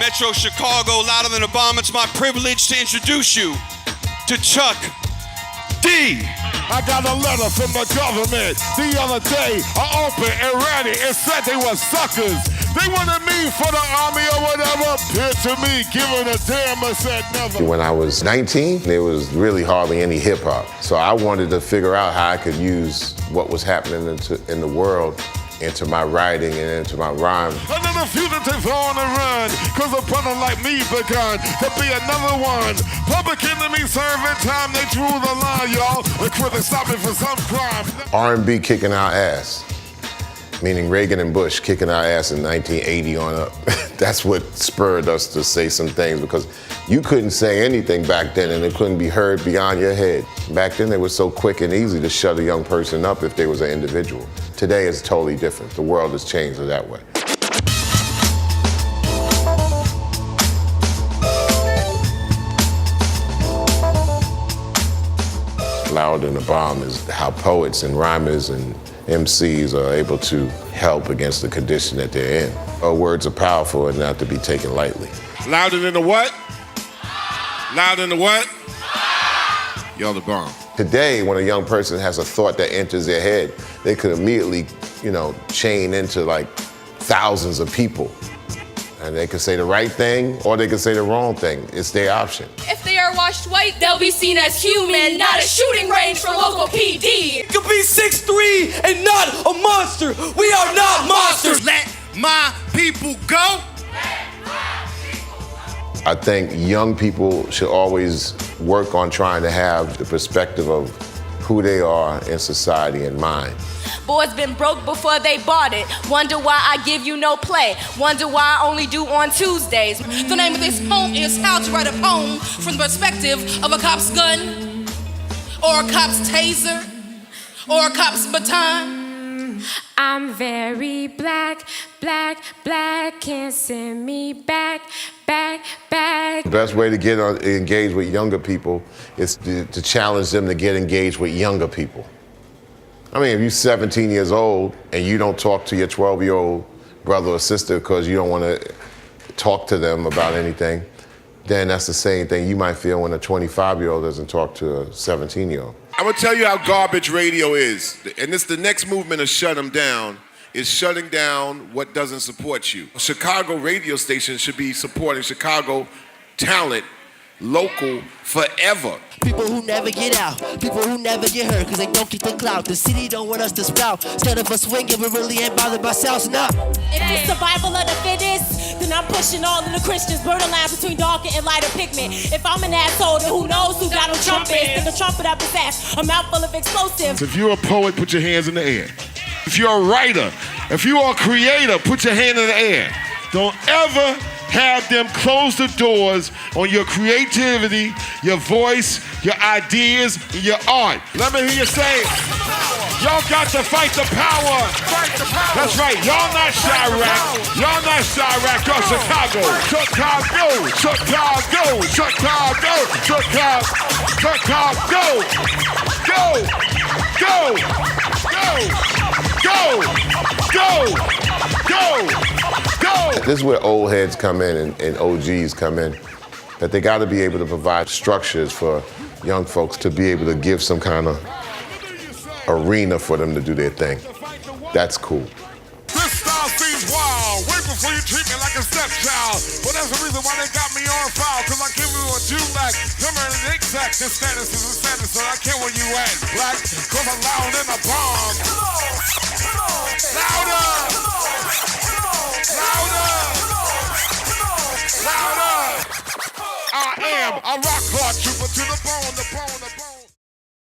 Metro Chicago, louder than a bomb. It's my privilege to introduce you to Chuck D. I got a letter from the government the other day. I opened and read it. It said they were suckers. They wanted me for the army or whatever. Picture me giving a damn. I said never. When I was 19, there was really hardly any hip hop. So I wanted to figure out how I could use what was happening in the world into my writing and into my rhyme. Another fugitive on the run, cause a brother like me begun to be another one. Public enemy serving time, they drew the line, y'all. The critics stopped me for some crime. R&B kicking our ass, meaning Reagan and Bush kicking our ass in 1980 on up. That's what spurred us to say some things, because you couldn't say anything back then and it couldn't be heard beyond your head. Back then it was so quick and easy to shut a young person up if they was an individual. Today it's totally different. The world has changed that way. Louder than a bomb is how poets and rhymers and MCs are able to help against the condition that they're in. Our words are powerful and not to be taken lightly. Louder than the what? Louder than the what? Y'all the bomb. Today, when a young person has a thought that enters their head, they could immediately, chain into like thousands of people. And they could say the right thing or they could say the wrong thing. It's their option. If they are washed white, they'll be seen as human, not a shooting range for local PD. You could be 6'3" and not a monster. We are not monsters. Let my people go. I think young people should always work on trying to have the perspective of who they are in society in mind. Boys been broke before they bought it. Wonder why I give you no play. Wonder why I only do on Tuesdays. The name of this poem is How to Write a Poem from the Perspective of a Cop's Gun, or a cop's taser, or a cop's baton. I'm very black, black, black, can't send me back, back, back. The best way to get engaged with younger people is to challenge them to get engaged with younger people. I mean, if you're 17 years old and you don't talk to your 12-year-old brother or sister because you don't want to talk to them about anything, then that's the same thing you might feel when a 25-year-old doesn't talk to a 17-year-old. I'm gonna tell you how garbage radio is. And this the next movement of shut them down is shutting down what doesn't support you. Chicago radio stations should be supporting Chicago talent, local, forever. People who never get out, people who never get hurt, cause they don't get the clout. The city don't want us to sprout. Instead of us swinging, we really ain't bothered by sounds now. If it's survival of the fittest, then I'm pushing all of the Christians. Burn the lines between darker and lighter pigment. If I'm an asshole, then who knows who Donald Trump is? Stick a trumpet up his ass, a mouthful of explosives. If you're a poet, put your hands in the air. If you're a writer, if you are a creator, put your hand in the air. Don't ever have them close the doors on your creativity, your voice, your ideas, and your art. Let me hear you say it. Y'all got to fight the power. Fight the power. That's right. Y'all not Chirac. Y'all not Chirac. Y'all Chicago. Chicago. Chicago. Chicago. Chicago. Chicago. Go. Go. Go. Go. Go. Go. Go. This is where old heads come in and OGs come in, that they got to be able to provide structures for young folks to be able to give some kind of arena for them to do their thing. That's cool. This style seems wild. Wait before you treat me like a stepchild. But that's the reason why they got me on file. Cause I give you what you lack. Number and the exact. This status is a status, so I care where you at. Black, cause I'm loud in a bomb. Louder! Louder! Louder! I am a rock clock, you